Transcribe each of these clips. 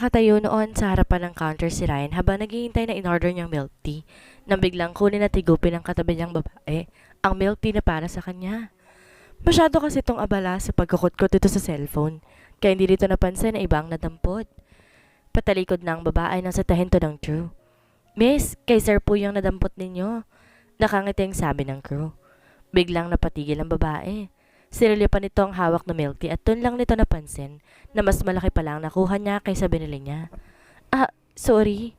Nakatayo noon sa harapan ng counter si Ryan habang naghihintay na in-order niyang milk tea nang biglang kunin at higupin ng katabi niyang babae ang milk tea na para sa kanya. Masyado kasi itong abala sa pagkukutkot dito sa cellphone kaya hindi dito napansin na iba ang nadampot. Patalikod na ang babae nang satahin to ng crew. Miss, kay sir po yung nadampot ninyo. Nakangiting sabi ng crew. Biglang napatigil ang babae. Sinilya pa nito ang hawak na milk tea at dun lang nito napansin na mas malaki pa lang nakuha niya kaysa binili niya. Ah, sorry.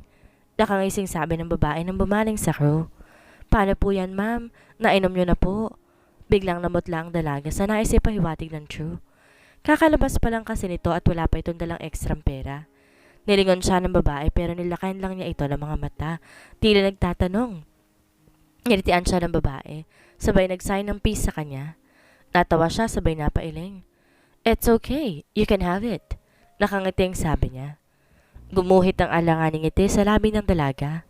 Nakangising sabi ng babae nang bumaling sa crew. Paano po yan, ma'am? Nainom niyo na po. Biglang namutla ang dalaga sa naisip pahiwatig ng crew. Kakalabas pa lang kasi nito at wala pa itong dalang ekstrang pera. Nilingon siya ng babae pero nilakayan lang niya ito ng mga mata. Tila nagtatanong. Nilitian siya ng babae. Sabay nag-sign ng peace sa kanya. Natawa siya sabay napailing. It's okay, you can have it. Nakangiting sabi niya. Gumuhit ang alanganing ngiti sa labi ng dalaga.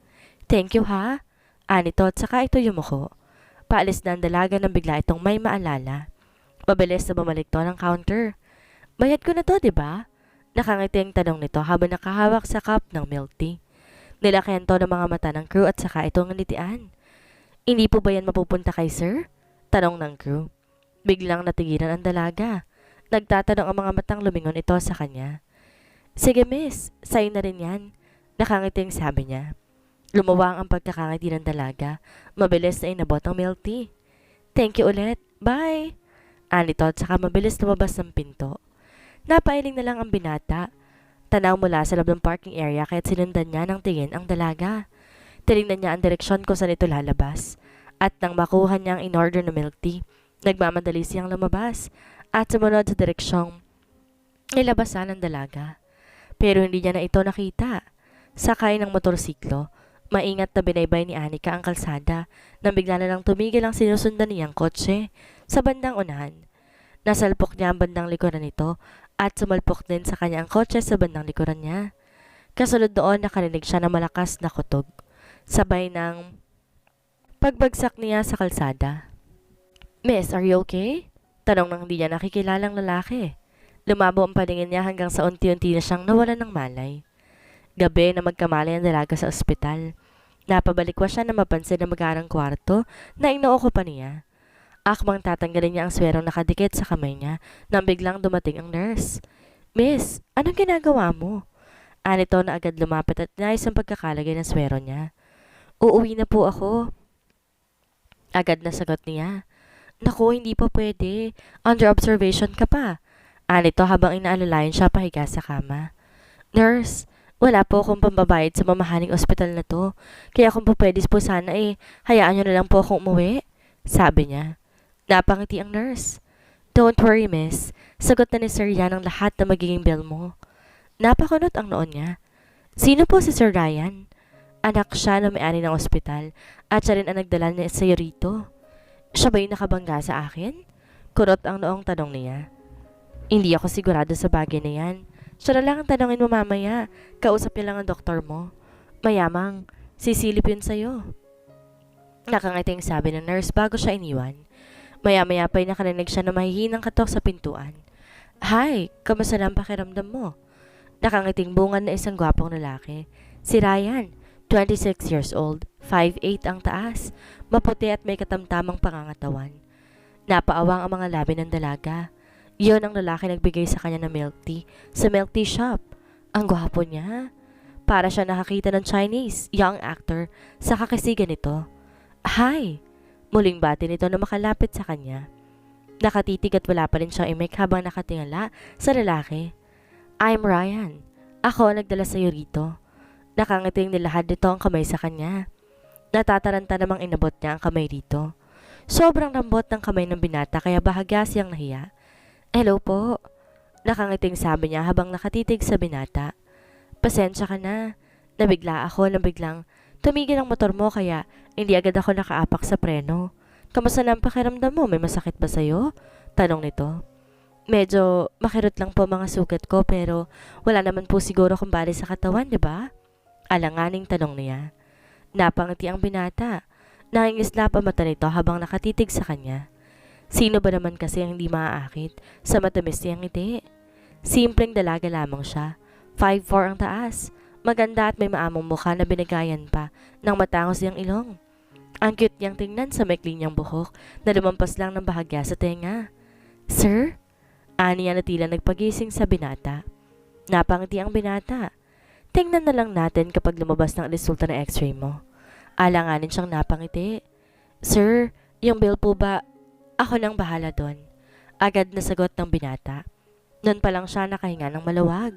Thank you ha. Anito at saka ito yumuko. Paalis na ang dalaga nang bigla itong may maalala. Mabilis na bumalik to ng counter. Bayad ko na to, diba? Nakangiting tanong nito habang nakahawak sa cup ng milk tea. Nilakayan to ng mga mata ng crew at saka itong nilitian. Hindi po ba yan mapupunta kay sir? Tanong ng crew. Biglang natigilan ang dalaga. Nagtatanong ang mga matang lumingon ito sa kanya. Sige miss, sa'yo na rin yan. Nakangiting sabi niya. Lumawang ang pagkakangiti ng dalaga. Mabilis na inabot ang milk tea. Thank you ulit. Bye! Anito at saka mabilis lumabas ng pinto. Napailing na lang ang binata. Tanaw mula sa loob ng parking area kaya't sinundan niya ng tingin ang dalaga. Tinignan niya ang direksyon kung saan ito lalabas. At nang makuha niya ang in-order na milk tea, nagmamadali siyang lumabas at sumunod sa direksyong nilabasan ng dalaga. Pero hindi niya na ito nakita. Sakay ng motorsiklo, maingat na binaybay ni Anika ang kalsada nang bigla na lang tumigil ang sinusundan niyang kotse sa bandang unahan. Nasalpok niya ang bandang likuran nito at sumalpok din sa kanya ang kotse sa bandang likuran niya. Kasunod doon nakarinig siya ng malakas na kutog. Sabay ng pagbagsak niya sa kalsada. Miss, are you okay? Tanong ng hindi niya nakikilalang lalaki. Lumabo ang paningin niya hanggang sa unti-unti na siyang nawalan ng malay. Gabi na magkamali ang dalaga sa ospital. Napabalikwa siya na mapansin na mag-aarang kwarto na inuoko pa niya. Akmang tatanggalin niya ang swerong nakadikit sa kamay niya nang biglang dumating ang nurse. Miss, anong ginagawa mo? Anito na agad lumapit at nais ang pagkakalagay ng swero niya. Uuwi na po ako. Agad na sagot niya. Naku, hindi pa pwede. Under observation ka pa. Anito habang inaalalayan siya pahiga sa kama. Nurse, wala po akong pambabayad sa mamahaling ospital na to. Kaya kung po pwede po sana hayaan niyo na lang po akong umuwi. Sabi niya. Napangiti ang nurse. Don't worry miss. Sagot na ni Sir Yan ang lahat na magiging bill mo. Napakunot ang noon niya. Sino po si Sir Ryan? Anak siya na may-ari ng ospital at siya rin ang nagdala niya sa iyo rito. Siya ba yung nakabangga sa akin? Kurot ang noong tanong niya. Hindi ako sigurado sa bagay na yan. Siya na lang ang tanongin mo mamaya. Kausap niya lang ang doktor mo. Mayamang, sisilip yun sa'yo. Nakangiting sabi ng nurse bago siya iniwan. Maya-maya pa'y nakarinig siya na mahihinang katok sa pintuan. Hi, kamusta na ang pakiramdam mo? Nakangiting bungan na isang gwapong lalaki. Si Ryan, 26 years old, 5'8" ang taas, maputi at may katamtamang pangangatawan. Napaawang ang mga labi ng dalaga. Iyon ang lalaki nagbigay sa kanya ng milk tea sa milk tea shop. Ang gwapo niya. Para siya nakakita ng Chinese young actor sa kakisigan nito. Hi! Muling bati nito na makalapit sa kanya. Nakatitig at wala pa rin siyang imik habang nakatingala sa lalaki. I'm Ryan. Ako ang nagdala sa iyo rito. Nakangiting nilahad nito ang kamay sa kanya. Natataranta namang inabot niya ang kamay rito. Sobrang lambot ng kamay ng binata kaya bahagya siyang nahiya. Hello po. Nakangiting sabi niya habang nakatitig sa binata. Pasensya ka na. Nabigla ako nang biglang tumigil ang motor mo kaya hindi agad ako nakaapak sa preno. Kamusta na ang pakiramdam mo? May masakit ba sa'yo? Tanong nito. Medyo makirot lang po mga sugat ko pero wala naman po siguro kung bali sa katawan, di ba? Alanganing tanong niya. Napangiti ang binata. Nangingislap ang mata nito habang nakatitig sa kanya. Sino ba naman kasi ang hindi maaakit sa matamis niyang ngiti? Simpleng dalaga lamang siya. 5'4" ang taas. Maganda at may maamong mukha na binigayan pa ng matangos niyang ilong. Ang cute niyang tingnan sa maikli niyang buhok na lumampas lang ng bahagya sa tenga. "Sir?" Ani niya na tila nagpagising sa binata. Napangiti ang binata. "Tingnan na lang natin kapag lumabas ng resulta ng x-ray mo." Alanganin siyang napangiti. "Sir, yung bill po ba? Ako nang bahala doon." Agad na sagot ng binata. Noon pa lang siya nakahinga ng malawag.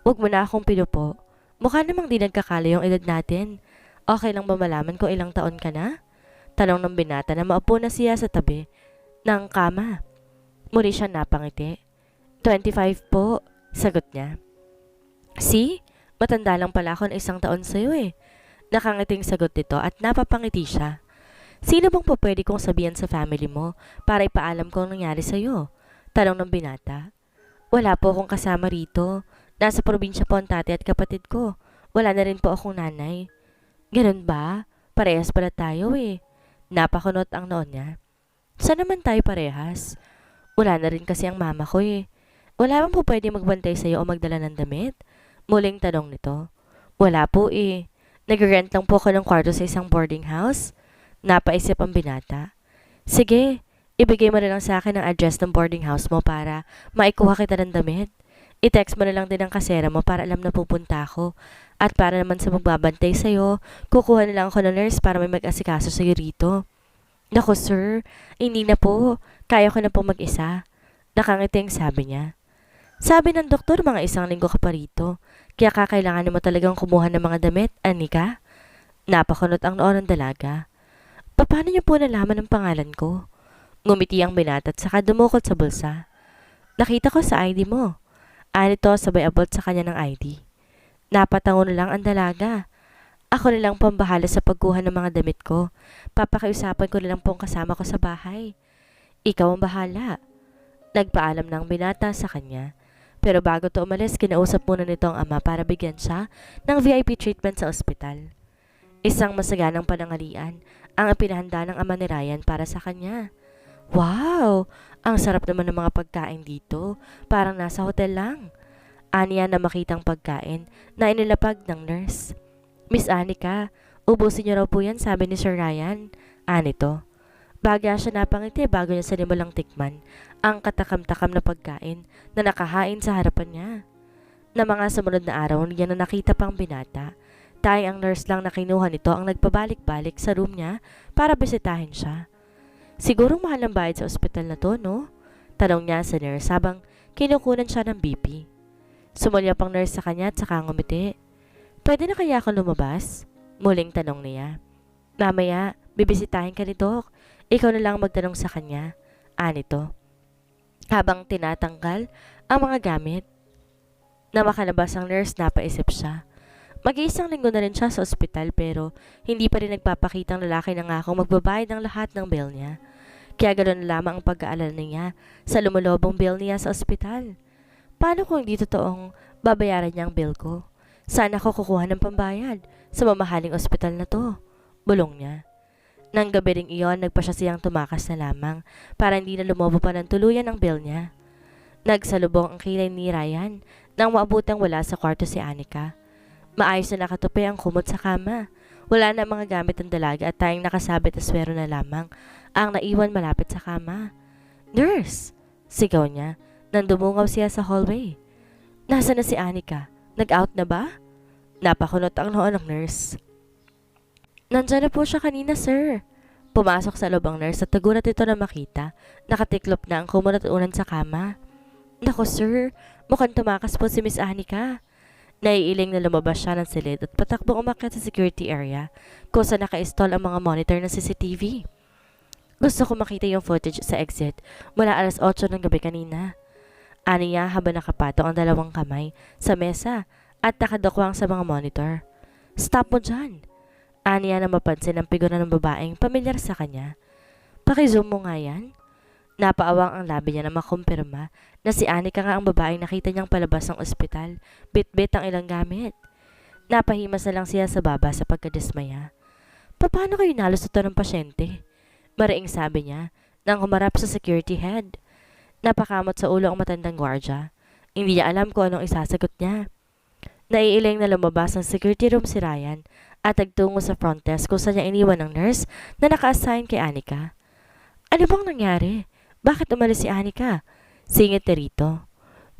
"Huwag mo na akong pinupo. Mukha namang di nagkakala yung edad natin. Okay lang ba malaman kung ilang taon ka na?" Tanong ng binata na maupo na siya sa tabi ng kama. Muli siya napangiti. 25 po, sagot niya. "See? Matanda lang pala ako ng 1 taon sa'yo eh." Nakangiting sagot nito at napapangiti siya. "Sino bang po pwede kong sabihan sa family mo para ipaalam ko ang nangyari sa'yo?" Tanong ng binata. "Wala po akong kasama rito. Nasa probinsya po ang tatay at kapatid ko. Wala na rin po akong nanay." "Ganun ba? Parehas pala tayo eh." Napakunot ang noon niya. "Saan naman tayo parehas? Wala na rin kasi ang mama ko eh." "Wala bang po pwede magbantay sa'yo o magdala ng damit?" Muling tanong nito. "Wala po eh. Nag-rent lang po ako ng kwarto sa isang boarding house." Napaisip ang binata. "Sige, ibigay mo na lang sa akin ang address ng boarding house mo para maikuha kita ng damit. I-text mo na lang din ang kasera mo para alam na pupunta ako. At para naman sa magbabantay sa'yo, kukuha na lang ako ng nurse para may mag-asikaso sa'yo rito." "Naku sir, hindi na po. Kaya ko na po mag-isa." Nakangiting sabi niya. "Sabi ng doktor, mga 1 linggo ka pa rito. Kaya kakailangan mo talagang kumuha ng mga damit, Anika." Napakunot ang noo ng dalaga. "Paano niyo po nalaman ang pangalan ko?" Ngumiti ang binata at saka dumukot sa bulsa. "Nakita ko sa ID mo." Anito sabay abot sa kanya ng ID. Napatango na lang ang dalaga. "Ako na lang pambahala sa pagkuha ng mga damit ko. Papakiusapan ko na lang pong kasama ko sa bahay." "Ikaw ang bahala." Nagpaalam ng binata sa kanya. Pero bago to umalis, kinausap muna nito ang ama para bigyan siya ng VIP treatment sa ospital. Isang masaganang panangalian ang ipinahanda ng ama ni Ryan para sa kanya. "Wow! Ang sarap naman ng mga pagkain dito. Parang nasa hotel lang." Aniya na makitang pagkain na inilapag ng nurse. "Miss Anika, ubusin niyo raw po yan," sabi ni Sir Ryan. Anito. Bagya siya napangiti bago niya sinimulang tikman ang katakam-takam na pagkain na nakahain sa harapan niya. Na mga sumunod na araw, niya na nakita pang binata. Tayong ang nurse lang na kinuha nito ang nagpabalik-balik sa room niya para bisitahin siya. "Sigurong mahal ang bayad sa ospital na to, no?" Tanong niya sa nurse habang kinukunan siya ng BP. Sumulyap ang nurse sa kanya at saka ngumiti. "Pwede na kaya ako lumabas?" Muling tanong niya. "Mamaya, bibisitahin ka ni Doc. Ikaw na lang magtanong sa kanya." Anito. Habang tinatanggal ang mga gamit. Na makalabas ang nurse, napaisip siya. Mag-iisang linggo na rin siya sa ospital pero hindi pa rin nagpapakitang lalaki na ngakong magbabayad ng lahat ng bill niya. Kaya ganoon lamang ang pag-aalala niya sa lumulobong bill niya sa ospital. Paano kung hindi totoong babayaran niya ang bill ko? Saan ako kukuha ng pambayad sa mamahaling ospital na to? Bulong niya. Nang gabi ring iyon, nagpa siya siyang tumakas na lamang para hindi na lumobo pa ng tuluyan ang bill niya. Nagsalubong ang kilay ni Ryan nang maabutang wala sa kwarto si Anika. Maayos na nakatupi ang kumot sa kama. Wala na mga gamit ng dalaga at tayong nakasabit na swero na lamang ang naiwan malapit sa kama. "Nurse!" Sigaw niya nang dumungaw siya sa hallway. "Nasaan na si Anika? Nag-out na ba?" Napakunot ang noo ng nurse. "Nandiyan na po siya kanina, sir." Pumasok sa loob ang nurse at nagulat ito na makita. Nakatiklop na ang kumot at unan sa kama. "Naku sir, mukhang tumakas po si Miss Anika." Naiiling na lumabas siya ng silid at patakbong umakyat sa security area kung saan naka-install ang mga monitor ng CCTV. "Gusto ko makita yung footage sa exit mula alas 8 ng gabi kanina." Aniya habang nakapatong ang dalawang kamay sa mesa at nakadukwang sa mga monitor. "Stop mo dyan." Aniya na mapansin ang figura ng babaeng pamilyar sa kanya. "Paki-zoom mo nga yan." Napaawang ang labi niya na makumpirma na si Anika nga ang babaeng nakita niyang palabas ng ospital, bit-bit ang ilang gamit. Napahimas na lang siya sa baba sa pagkadismaya. "Paano kayo nalusutan ng pasyente?" Mariing sabi niya nang humarap sa security head. Napakamot sa ulo ang matandang gwardya. Hindi niya alam kung anong isasagot niya. Naiiling na lumabas ng security room si Ryan at nagtungo sa front desk kung saan niya iniwan ng nurse na naka-assign kay Anika. Ano bang nangyari? Bakit umalis si Anika? Singit ni Rito.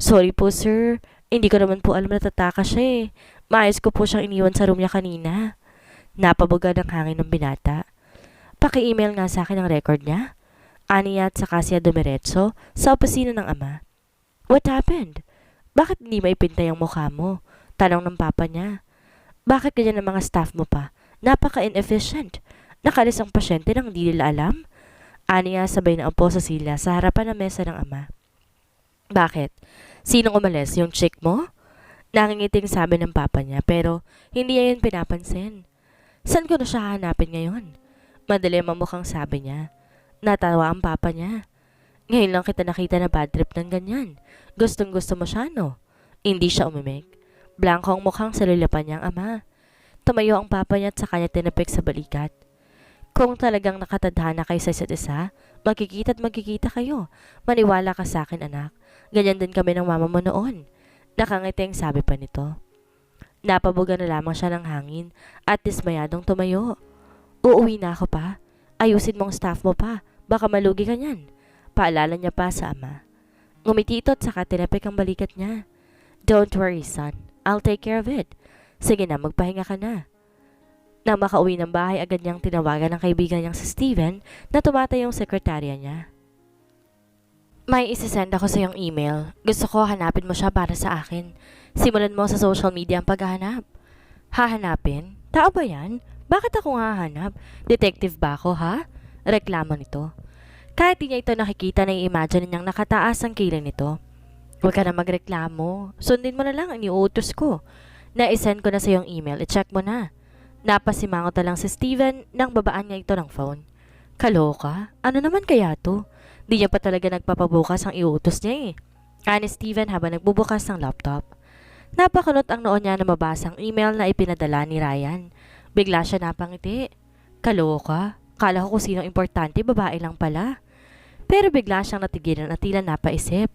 Sorry po sir, hindi ko naman po alam na tataka siya eh. Maayos ko po siyang iniwan sa room niya kanina. Napabuga ng hangin ng binata. Paki-email nga sa akin ang record niya. Aniya at saka siya dumiretso sa opisina ng ama. What happened? Bakit hindi maipintay ang mukha mo? Tanong ng papa niya. Bakit ganyan ang mga staff mo pa? Napaka-inefficient. Nakalis ang pasyente nang hindi nila alam? Aniya sabay na upo sa sila sa harapan ng mesa ng ama. Bakit? Sinong umalis? Yung chick mo? Nangingiting sabi ng papa niya pero hindi niya yun pinapansin. Saan ko na siya hanapin ngayon? Madilim ang mukhang sabi niya. Natawa ang papa niya. Ngayon lang kita nakita na bad trip ng ganyan. Gustong gusto mo siya no? Hindi siya umimik. Blanco ang mukhang salulapan niyang ama. Tumayo ang papa niya at sa kanya tinapik sa balikat. Kung talagang nakatadhana kayo sa isa't isa, magkikita kayo. Maniwala ka sa akin anak. Ganyan din kami ng mama mo noon. Nakangiting sabi pa nito. Napabuga na lamang siya ng hangin at dismayadong tumayo. Uuwi na ako pa. Ayusin mong staff mo pa. Baka malugi ka niyan. Paalala niya pa sa ama. Ngumiti ito at saka tinapik ang balikat niya. Don't worry son. I'll take care of it. Sige na, magpahinga ka na. Nang makauwi ng bahay, agad niyang tinawagan ng kaibigan niyang si Steven na tumatay yung sekretarya niya. May isisend ako sa iyong email. Gusto ko hanapin mo siya para sa akin. Simulan mo sa social media ang paghahanap. Hahanapin? Tao ba yan? Bakit ako hahanap? Detective ba ako ha? Reklamo nito. Kahit di niya ito nakikita na i-imagine niyang nakataas ang kilay nito. Huwag ka na magreklamo. Sundin mo na lang ang iuutos ko. Na-isend ko na sa iyong email. I-check mo na. Napasimangot na lang si Steven nang babaan niya ito ng phone. Kaloka? Ano naman kaya to? Di niya pa talaga nagpapabukas ang iutos niya eh. Ani Steven habang nagbubukas ng laptop. Napakunot ang noon niya na mabasa ang email na ipinadala ni Ryan. Bigla siya napangiti. Kaloka? Kala ko kung sino importante, babae lang pala. Pero bigla siyang natigilan at tila napaisip.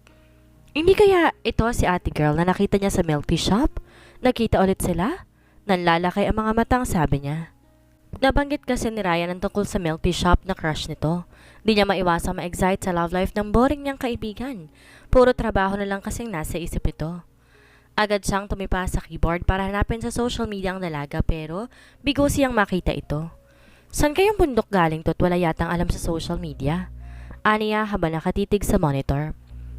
Hindi kaya ito si ate girl na nakita niya sa milk tea shop? Nakita ulit sila? Nanlalakay ang mga matang sabi niya. Nabanggit kasi ni Ryan ang tungkol sa milk tea shop na crush nito. Di niya maiwasang ma-excite sa love life ng boring niyang kaibigan. Puro trabaho na lang kasing nasa isip ito. Agad siyang tumipa sa keyboard para hanapin sa social media ang dalaga pero bigo siyang makita ito. San kayong bundok galing to't wala yatang alam sa social media? Aniya habang nakatitig sa monitor.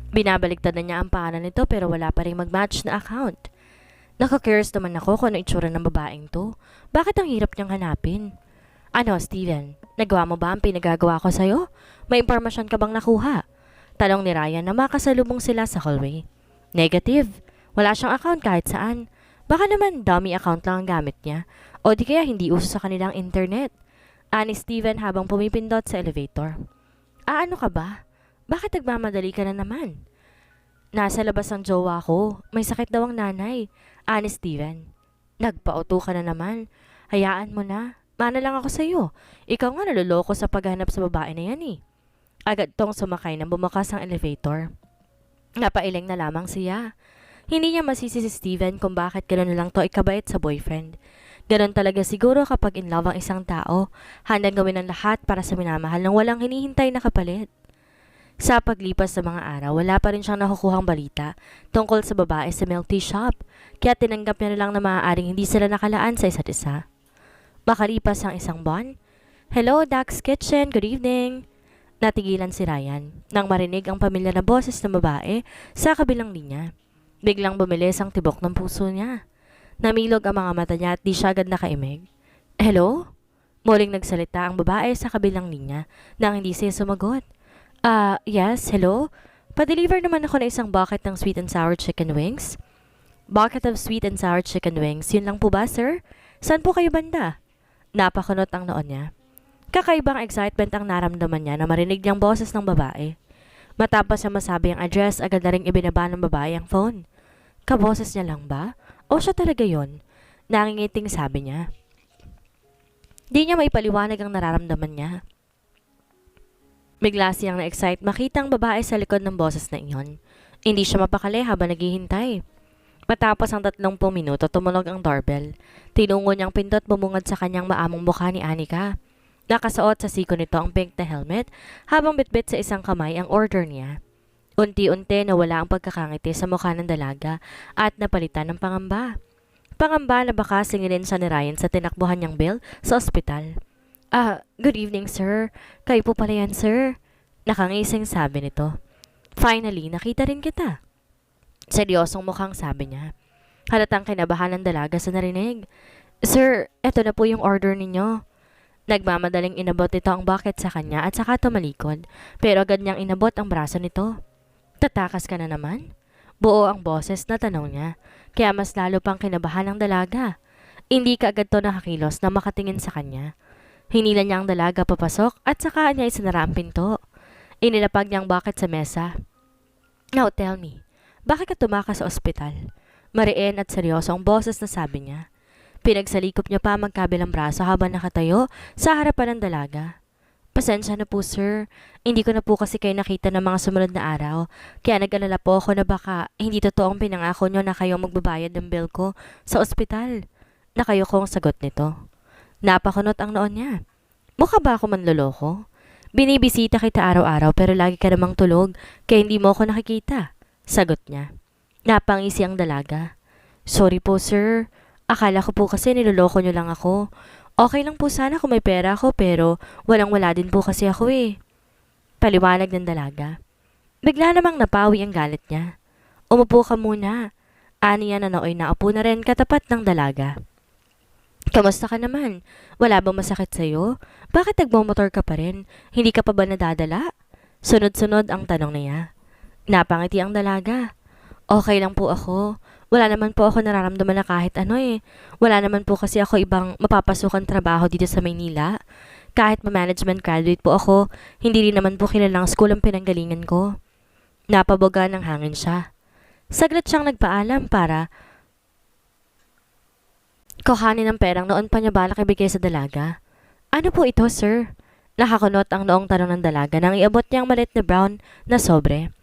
Binabaliktad na niya ang pangalan nito pero wala pa rin mag-match na account. Nakakurious naman ako kung ano itsura ng babaeng to. Bakit ang hirap niyang hanapin? Ano, Steven? Nagawa mo ba ang pinagagawa ko sa'yo? May impormasyon ka bang nakuha? Tanong ni Ryan na makasalubong sila sa hallway. Negative. Wala siyang account kahit saan. Baka naman dummy account lang ang gamit niya. O di kaya hindi uso sa kanilang internet. Ani Steven habang pumipindot sa elevator. Ano ka ba? Bakit nagmamadali ka na naman? Nasa labas ang jowa ko. May sakit daw ang nanay. Ani Steven. Nagpauto ka na naman. Hayaan mo na. Mana lang ako sa'yo. Ikaw nga naluloko sa paghanap sa babae na yan eh. Agad tong sumakay nang bumukas ang elevator. Napailing na lamang siya. Hindi niya masisi si Steven kung bakit gano'n lang to ikabait sa boyfriend. Ganon talaga siguro kapag in love ang isang tao. Handang gawin ang lahat para sa minamahal nang walang hinihintay na kapalit. Sa paglipas sa mga araw, wala pa rin siyang nakukuhang balita tungkol sa babae sa milk tea shop, kaya tinanggap niya na lang na maaaring hindi sila nakalaan sa isa't isa. Makalipas ang isang buwan, Hello, Dax Kitchen, good evening! Natigilan si Ryan nang marinig ang pamilya na boses ng babae sa kabilang linya. Biglang bumilis ang tibok ng puso niya. Namilog ang mga mata niya at di siya agad nakaimig. Hello? Muling nagsalita ang babae sa kabilang linya nang hindi siya sumagot. Yes, hello? Pa-deliver naman ako na isang bucket ng sweet and sour chicken wings. Bucket of sweet and sour chicken wings, yun lang po ba, sir? Saan po kayo banda? Napakunot ang noon niya. Kakaibang excitement ang naramdaman niya na marinig niyang boses ng babae. Matapos siya masabi ang address, agad na rin ibinaba ng babae ang phone. Kaboses niya lang ba? O siya talaga yon? Nangingiting sabi niya. Di niya maipaliwanag ang nararamdaman niya. Bigla siyang na-excite makita ang babae sa likod ng boses na iyon. Hindi siya mapakali habang naghihintay. Matapos ang 30 minuto, tumunog ang doorbell. Tinungo niyang pindot bumungad sa kanyang maamong mukha ni Anika. Nakasuot sa siko nito ang pink na helmet habang bitbit sa isang kamay ang order niya. Unti-unti nawala ang pagkakangiti sa mukha ng dalaga at napalitan ng pangamba. Pangamba na baka singilin siya ni Ryan sa tinakbuhan niyang bill sa ospital. Good evening sir. Kayo po pala yan sir. Nakangising sabi nito. Finally, nakita rin kita. Seryosong mukhang sabi niya. Halatang kinabahan ng dalaga sa narinig. Sir, eto na po yung order ninyo. Nagmamadaling inabot nito ang bucket sa kanya at saka tumalikod, pero agad niyang inabot ang braso nito. Tatakas ka na naman? Buo ang boses na tanong niya, kaya mas lalo pang kinabahan ng dalaga. Hindi ka agad to nakakilos na makatingin sa kanya. Hinila niya ang dalaga papasok at saka niya isinara ang pinto. Inilapag niya ang bucket sa mesa. Now tell me, bakit ka tumakas sa ospital? Mariin at seryoso ang boses na sabi niya. Pinagsalikop niya pa ang magkabilang braso habang nakatayo sa harapan ng dalaga. Pasensya na po sir, hindi ko na po kasi kayo nakita ng mga sumunod na araw, kaya nag-alala po ako na baka hindi totoo ang pinangako niyo na kayo magbabayad ng bill ko sa ospital. Nakayoko ang sagot nito. Napakunot ang noon niya. Mukha ba ako manloloko? Binibisita kita araw-araw pero lagi ka namang tulog kaya hindi mo ako nakikita. Sagot niya. Napangisi ang dalaga. Sorry po sir, akala ko po kasi niloloko niyo lang ako. Okay lang po sana kung may pera ako pero walang-wala din po kasi ako eh. Paliwanag ng dalaga. Bigla namang napawi ang galit niya. Umupo ka muna. Aniya na naoy naupo na rin katapat ng dalaga. Kamusta ka naman? Wala bang masakit sa'yo? Bakit nagmamotor ka pa rin? Hindi ka pa ba nadadala? Sunod-sunod ang tanong niya. Napangiti ang dalaga. Okay lang po ako. Wala naman po ako nararamdaman na kahit ano eh. Wala naman po kasi ako ibang mapapasukan trabaho dito sa Maynila. Kahit ma-management graduate po ako, hindi rin naman po kilalang school ang pinanggalingan ko. Napaboga ng hangin siya. Saglit siyang nagpaalam para kuhanin ng perang noon pa niya balak ibigay sa dalaga. Ano po ito, sir? Nakakunot ang noong tanong ng dalaga nang iabot niya ang maliit na brown na sobre.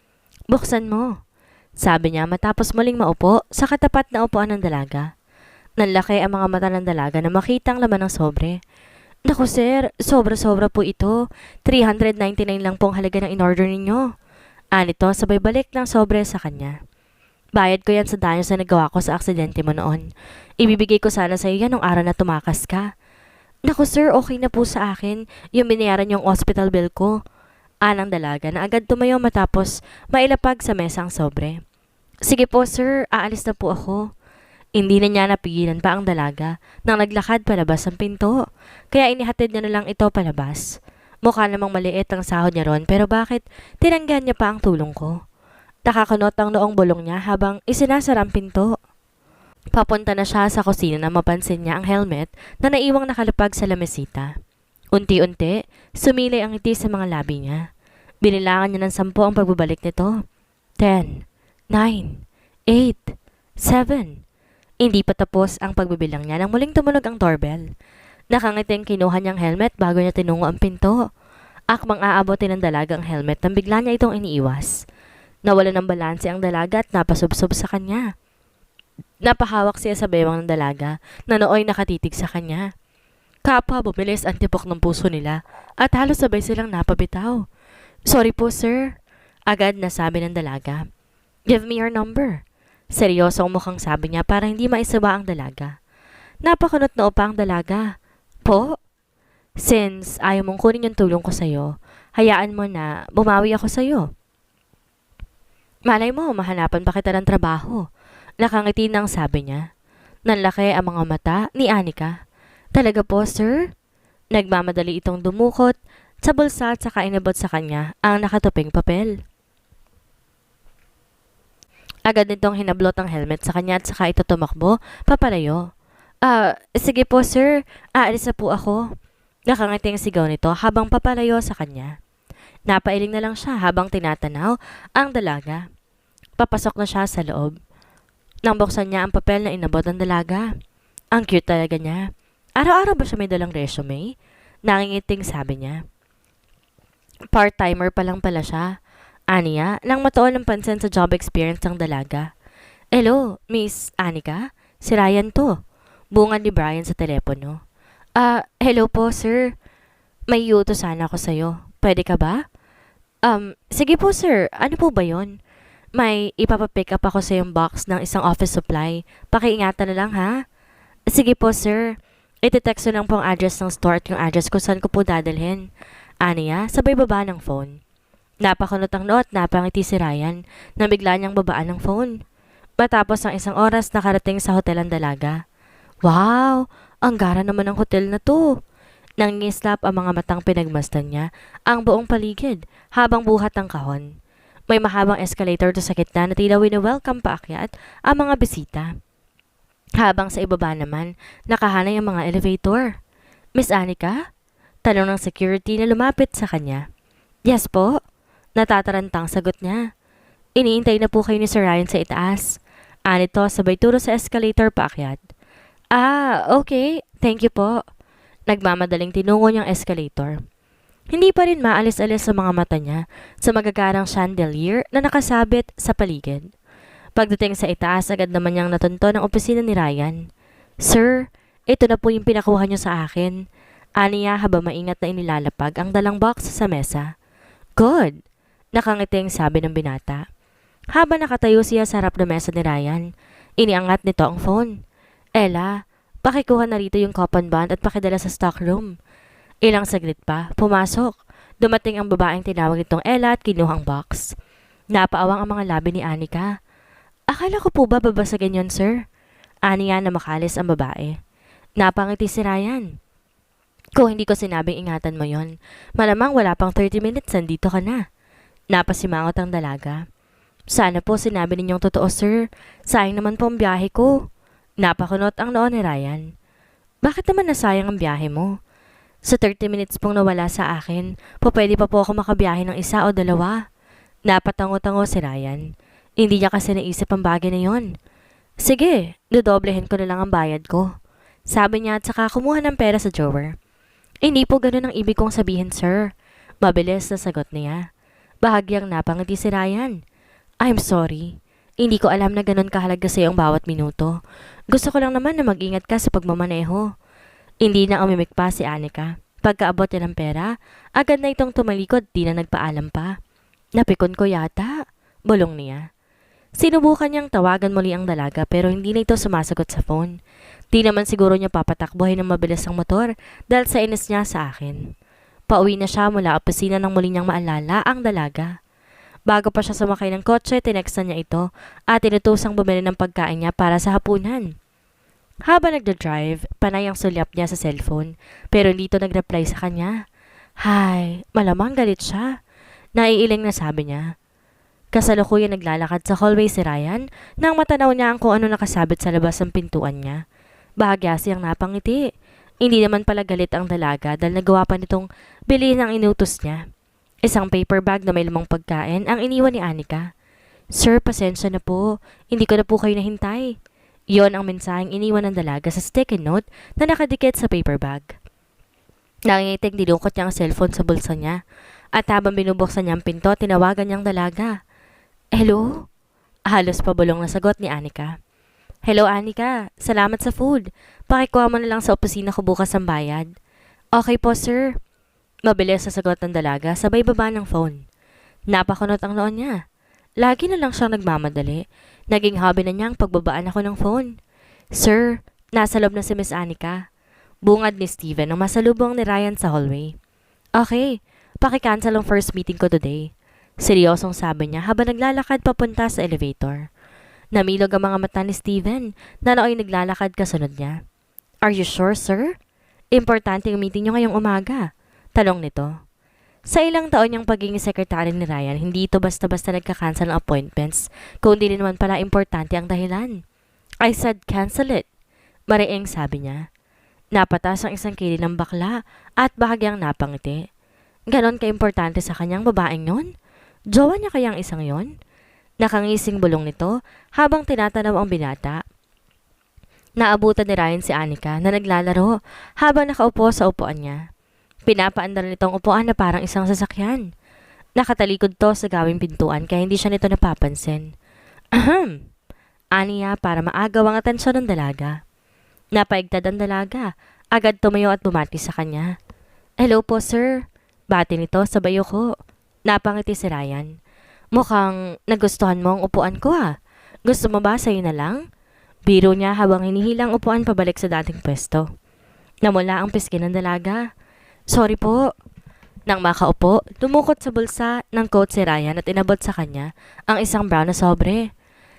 Buksan mo, sabi niya matapos muling maupo sa katapat na upuan ng dalaga. Nanlaki ang mga mata ng dalaga na makita ang laman ng sobre. Naku sir, sobra-sobra po ito. 399 lang pong halaga ng in-order ninyo. Anito sabay balik ng sobre sa kanya. Bayad ko yan sa daño sa nagawa ko sa aksidente mo noon. Ibibigay ko sana sa iyo yan nung araw na tumakas ka. Naku sir, okay na po sa akin. Yung binayaran yung hospital bill ko. Anang dalaga na agad tumayo matapos mailapag sa mesa ang sobre. Sige po sir, aalis na po ako. Hindi na niya napigilan pa ang dalaga nang naglakad palabas ng pinto. Kaya inihatid niya na lang ito palabas. Mukha namang maliit ang sahod niya ron pero bakit tinanggan niya pa ang tulong ko? Nakakunot ang noong bulong niya habang isinasara ang pinto. Papunta na siya sa kusina na mapansin niya ang helmet na naiwang nakalapag sa lamesita. Unti-unti, sumilay ang ngiti sa mga labi niya. Binilangan niya ng 10 ang pagbabalik nito. 10, 9, 8, 7. Hindi pa tapos ang pagbibilang niya nang muling tumunog ang doorbell. Nakangiting kinuha niyang helmet bago niya tinungo ang pinto. Akmang aabotin ng dalaga ang helmet nang bigla niya itong iniiwas. Nawala ng balanse ang dalaga at napasubsob sa kanya. Napahawak siya sa bewang ng dalaga na nooy nakatitig sa kanya. Kapwa bumilis ang tibok ng puso nila at halos sabay silang napabitaw. Sorry po sir, agad nasabi ng dalaga. Give me your number. Seryoso ang mukhang sabi niya para hindi maisawa ang dalaga. Napakunot na upa ang dalaga. Po? Since ayaw mong kunin yung tulong ko sa'yo, hayaan mo na bumawi ako sa'yo. Malay mo, mahanapan pa kita ng trabaho. Nakangiti nang sabi niya. Nanlaki ang mga mata ni Anika. Talaga po, sir? Nagmamadali itong dumukot sa bulsa at saka inabot sa kanya ang nakatuping papel. Agad nitong hinablot ang helmet sa kanya at saka ito tumakbo, papalayo. Sige po sir, aalis na po ako. Nakangiting sigaw nito habang papalayo sa kanya. Napailing na lang siya habang tinatanaw ang dalaga. Papasok na siya sa loob. Nang buksan niya ang papel na inabot ng dalaga. Ang cute talaga niya. Araw-araw ba siya may dalang resume? Nangingiting sabi niya. Part-timer pa lang pala siya. Aniya, nang matuon ng pansin sa job experience ng dalaga. Hello, Miss Anika? Si Ryan to. Bungad ni Brian sa telepono. Hello po, sir. May iutos sana ako sa'yo. Pwede ka ba? Sige po, sir. Ano po ba yon? May ipapapick up ako sa yung box ng isang office supply. Pakiingatan na lang, ha? Sige po, sir. Iti-text ko lang po ang address ng store at yung address kung saan ko po dadalhin. Aniya, sabay baba ng phone. Napakunot ang noo at napangiti si Ryan na bigla niyang babaan ng phone. Matapos ang isang oras nakarating sa hotel ang dalaga. Wow! Ang gara naman ng hotel na to. Nangingislap ang mga matang pinagmasdan niya ang buong paligid habang buhat ng kahon. May mahabang escalator to sa gitna na tila wini-welcome paakyat ang mga bisita. Habang sa ibaba naman, nakahanay ang mga elevator. Miss Anika? Tanong ng security na lumapit sa kanya. Yes po. Natatarantang sagot niya. Iniintay na po kayo ni Sir Ryan sa itaas. Anito sabay turo sa escalator paakyat. Okay. Thank you po. Nagmamadaling tinungo niyang escalator. Hindi pa rin maalis-alis sa mga mata niya sa magagarang chandelier na nakasabit sa paligid. Pagdating sa itaas, agad naman niyang natunto ng opisina ni Ryan. Sir, ito na po yung pinakuha niyo sa akin. Aniya habang maingat na inilalapag ang dalang box sa mesa. Good! Nakangiting sabi ng binata. Habang nakatayo siya sa harap ng mesa ni Ryan, iniangat nito ang phone. Ella, pakikuha na rito yung coupon bond at pakidala sa stockroom. Ilang saglit pa, pumasok. Dumating ang babaeng tinawag nitong Ella at kinuha ang box. Napaawang ang mga labi ni Anika. Akala ko po ba babasagin yon, sir? Aniya na makalis ang babae. Napangiti si Ryan. Kung hindi ko sinabing ingatan mo yon, malamang wala pang 30 minutes nandito ka na. Napasimangot ang dalaga. Sana po sinabi ninyong totoo, sir. Sayang naman po ang biyahe ko. Napakunot ang noo ni Ryan. Bakit naman nasayang ang biyahe mo? Sa 30 minutes pong nawala sa akin, pwede pa po ako makabiyahe ng isa o dalawa. Napatango-tango si Ryan. Hindi niya kasi naisip ang bagay na yon. Sige, dodoblehin ko na lang ang bayad ko. Sabi niya at saka kumuha ng pera sa drawer. Hindi po ganun ang ibig kong sabihin, sir. Mabilis na sagot niya. Bahagyang napangiti si Ryan. I'm sorry. Hindi ko alam na ganun kahalaga sa iyong bawat minuto. Gusto ko lang naman na mag-ingat ka sa pagmamaneho. Hindi na umimik pa si Anika. Pagkaabot niya ng pera, agad na itong tumalikod, di na nagpaalam pa. Napikon ko yata. Bulong niya. Sinubukan niyang tawagan muli ang dalaga pero hindi na ito sumasagot sa phone. Di naman siguro niya papatakbuhin ng mabilis ang motor dahil sa inis niya sa akin. Pauwi na siya mula opisina nang muli niyang maalala ang dalaga. Bago pa siya sumakay ng kotse, tinextan niya ito at inutusang bumili ng pagkain niya para sa hapunan. Habang nagda-drive, panay ang sulyap niya sa cellphone pero hindi ito nag-reply sa kanya. Hay, malamang galit siya. Naiiling na sabi niya. Kasalukuyan naglalakad sa hallway si Ryan nang matanaw niya ang kung ano nakasabit sa labas ng pintuan niya. Bahagya siyang napangiti. Hindi naman pala galit ang dalaga dahil nagawa pa nitong bilhin ang inutos niya. Isang paper bag na may lamang pagkain ang iniwan ni Anika. Sir, pasensya na po. Hindi ko na po kayo nahintay. Yon ang mensaheng iniwan ng dalaga sa sticky note na nakadikit sa paper bag. Nangingiting dinukot niya ang cellphone sa bulsa niya at habang binubuksan niya ang pinto, tinawagan niyang dalaga. Hello? Halos pabulong na sagot ni Anika. Hello Anika, salamat sa food. Pakikuha mo na lang sa opisina ko bukas ang bayad. Okay po sir. Mabilis sa sagot ng dalaga sabay baba ng phone. Napakunot ang noon niya. Lagi na lang siyang nagmamadali. Naging hobby na niya ang pagbabaan ako ng phone. Sir, nasa loob na si Miss Anika. Bungad ni Steven nang masalubong ni Ryan sa hallway. Okay, pakikancel ang first meeting ko today. Seryosong sabi niya habang naglalakad papunta sa elevator. Namilog ang mga mata ni Steven na nooy naglalakad kasunod niya. Are you sure, sir? Importante ang meeting niyo ngayong umaga. Tanong nito. Sa ilang taon niyang pagiging sekretary ni Ryan, hindi ito basta-basta nagka-cancel ng appointments, kundi din naman pala importante ang dahilan. I said cancel it. Mariing sabi niya. Napatas ang isang kilid ng bakla at bahagyang napangiti. Ganon ka-importante sa kanyang babaeng yon? Jowa niya kayang isang yon? Nakangising bulong nito habang tinatanaw ang binata. Naabutan ni Ryan si Anika na naglalaro habang nakaupo sa upuan niya. Pinapaandar nitong upuan na parang isang sasakyan. Nakatalikod to sa gawing pintuan kaya hindi siya nito napapansin. Ahem! Aniya para maagaw ang atensyon ng dalaga. Napaigtad ang dalaga. Agad tumayo at bumati sa kanya. Hello po sir. Bati nito sabay ko. Napangiti si Ryan. Mukhang nagustuhan mo ang upuan ko Gusto mo ba sa'yo na lang? Biro niya habang hinihilang upuan pabalik sa dating pwesto. Namula ang pisngi ng dalaga. Sorry po. Nang makaupo, lumukot sa bulsa ng coat si Ryan at inabot sa kanya ang isang brown na sobre.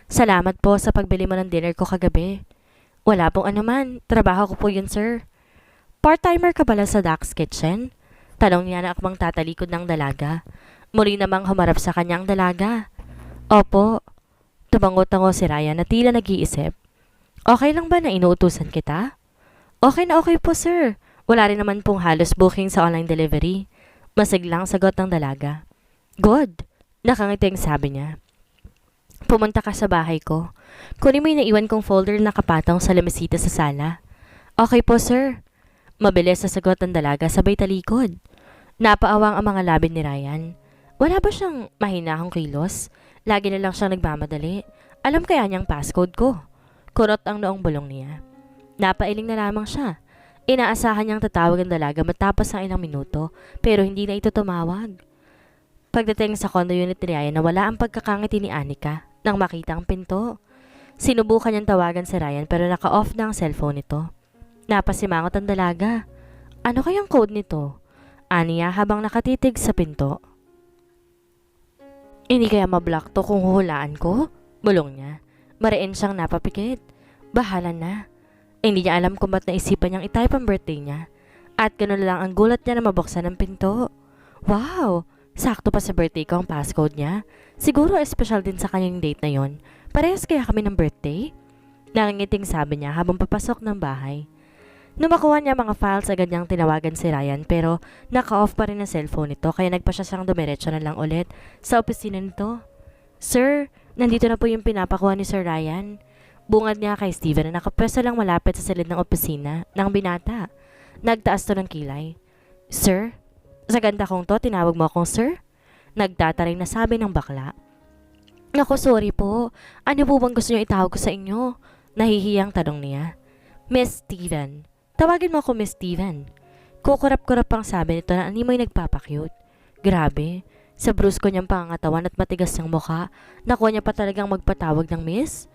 Salamat po sa pagbili mo ng dinner ko kagabi. Wala pong anuman. Trabaho ko po yun, sir. Part-timer ka pala sa Dax Kitchen? Tanong niya na akmang tatalikod ng dalaga. Muli namang humarap sa kanyang dalaga. Opo. Tumango-tango si Ryan na tila nag-iisip. Okay lang ba na inuutusan kita? Okay na okay po, sir. Wala rin naman pong halos booking sa online delivery. Masiglang sagot ng dalaga. Good. Nakangiting sabi niya. Pumunta ka sa bahay ko. Kunin mo yung naiwan kong folder na nakapatong sa lamesita sa sala. Okay po, sir. Mabilis sa sagot ng dalaga sabay talikod. Napaawang ang mga labi ni Ryan. Wala ba siyang mahinahong kilos? Lagi na lang siyang nagmamadali. Alam kaya niyang passcode ko. Kurot ang noong bulong niya. Napailing na lamang siya. Inaasahan niyang tatawag ang dalaga matapos ang ilang minuto pero hindi na ito tumawag. Pagdating sa condo unit ni Ryan nawala ang pagkakangiti ni Anika nang makita ang pinto. Sinubukan niyang tawagan si Ryan pero naka-off na ang cellphone nito. Napasimangot ang dalaga. Ano kayang code nito? Aniya habang nakatitig sa pinto. Hindi kaya mablock to kung huhulaan ko? Bulong niya. Mariin siyang napapikit. Bahala na. Hindi niya alam kung ba't naisipan niyang itype ang birthday niya. At gano'n lang ang gulat niya na mabuksan ang pinto. Wow! Sakto pa sa birthday ko ang passcode niya. Siguro espesyal din sa kanyang date na yon. Parehas kaya kami ng birthday? Nangingiting sabi niya habang papasok ng bahay. Nung makuha niya mga files agad niyang tinawagan si Ryan pero naka-off pa rin ang cellphone nito kaya nagpa siya siyang dumiretso na lang ulit sa opisina nito. Sir, nandito na po yung pinapakuha ni Sir Ryan. Bungad niya kay Steven na nakapwesto lang malapit sa silid ng opisina ng binata. Nagtaas to ng kilay. Sir, sa ganda kong to, tinawag mo akong sir? Nagtataring na sabi ng bakla. Naku, sorry po. Ano po bang gusto niyo itawag ko sa inyo? Nahihiyang tanong niya. Miss Steven. Tawagin mo ako Miss Steven. Kukurap-kurap ang sabi nito na animoy nagpapakyut. Grabe. Sa brusko niyang pangangatawan at matigas niyang mukha, nakuha niya pa talagang magpatawag ng Miss?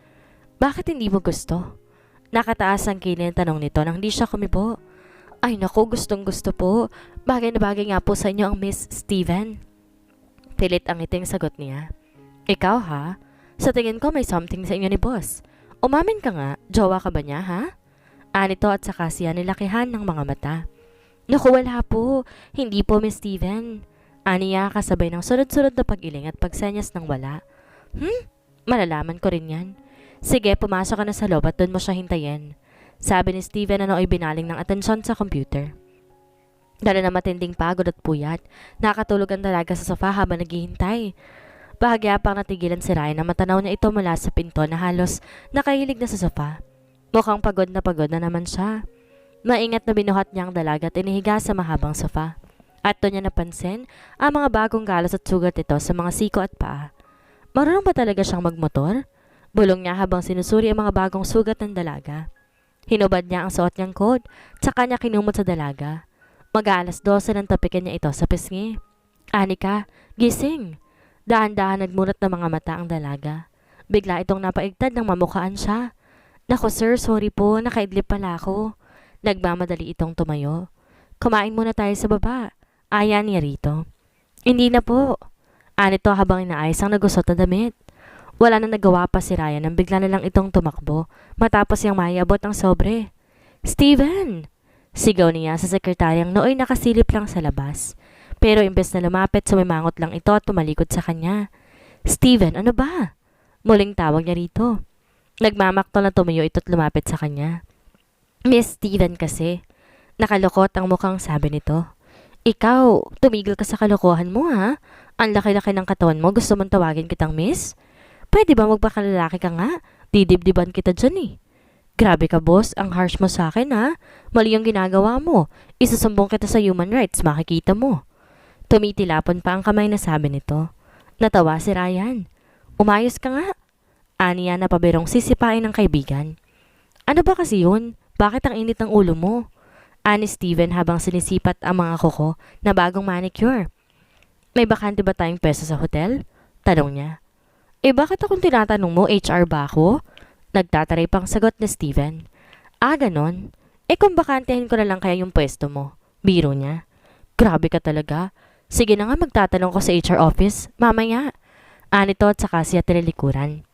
Bakit hindi mo gusto? Nakataas ang kilay ng tanong nito nang hindi siya kumibo. Ay naku, gustong gusto po. Bagay na bagay nga po sa inyo ang Miss Steven. Pilit ang iting sagot niya. Ikaw ha? Sa tingin ko may something sa inyo ni boss. Umamin ka nga, jowa ka ba niya ha? Anito at saka siya nilakihan ng mga mata. Naku, wala po. Hindi po Miss Steven. Aniya kasabay ng sunod-sunod na pag-iling at pagsenyas ng wala. Malalaman ko rin yan. Sige, pumasok ka na sa loob at doon mo siya hintayin. Sabi ni Steven na nooy binaling ng atensyon sa computer. Dala na matinding pagod at puyat, nakatulog ang dalaga sa sofa habang naghihintay. Bahagya pang natigilan si Ryan na matanaw niya ito mula sa pinto na halos nakahilig na sa sofa. Mukhang pagod na naman siya. Maingat na binuhat niya ang dalaga at inihiga sa mahabang sofa. At doon niya napansin ang mga bagong galos at sugat ito sa mga siko at paa. Marunong ba talaga siyang magmotor? Bulong niya habang sinusuri ang mga bagong sugat ng dalaga. Hinubad niya ang suot niyang coat, tsaka niya kinumot sa dalaga. Mag-aalas 12 nang tapikin niya ito sa pisngi. Anika, gising! Dahan-dahan nagmulat ng mga mata ang dalaga. Bigla itong napaigtad nang mamukhaan siya. Naku sir, sorry po, nakaidlip pala ako. Nagmamadali itong tumayo. Kumain muna tayo sa baba. Aya niya rito. Hindi na po. Anito habang inaayos ang nagusot na damit. Wala na nagawa pa si Ryan nang bigla na lang itong tumakbo matapos yung maiabot ang sobre. Steven! Sigaw niya sa sekretaryang nooy nakasilip lang sa labas. Pero imbes na lumapit, sumimangot lang ito at tumalikod sa kanya. Steven, ano ba? Muling tawag niya rito. Nagmamaktol na tumayo ito at lumapit sa kanya. Miss Steven kasi. Nakalukot ang mukhang sabi nito. Ikaw, tumigil ka sa kalokohan mo ha? Ang laki-laki ng katawan mo, gusto mong tawagin kitang miss? Pwede ba magpakalalaki ka nga? Didibdiban kita dyan eh. Grabe ka boss, ang harsh mo sa akin ha? Mali yung ginagawa mo. Isusumbong kita sa human rights, makikita mo. Tumitilapon pa ang kamay na sabi nito. Natawa si Ryan. Umayos ka nga. Aniya na pabirong sisipain ng kaibigan. Ano ba kasi yun? Bakit ang init ng ulo mo? Ani Steven habang sinisipat ang mga kuko na bagong manicure. May bakante ba tayong pwesto sa hotel? Tanong niya. Bakit akong tinatanong mo, HR ba ako? Nagtataray pang sagot ni Steven. Ganon. Kung bakantehin ko na lang kaya yung pwesto mo. Biro niya. Grabe ka talaga. Sige na nga magtatanong ko sa HR office. Mamaya. Anito at saka siya tinilikuran.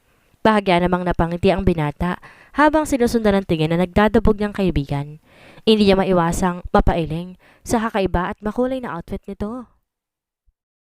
Bahagya namang napangiti ang binata habang sinusundan ng tingin na nagdadabog niyang kaibigan. Hindi niya maiwasang mapailing sa kakaiba at makulay na outfit nito.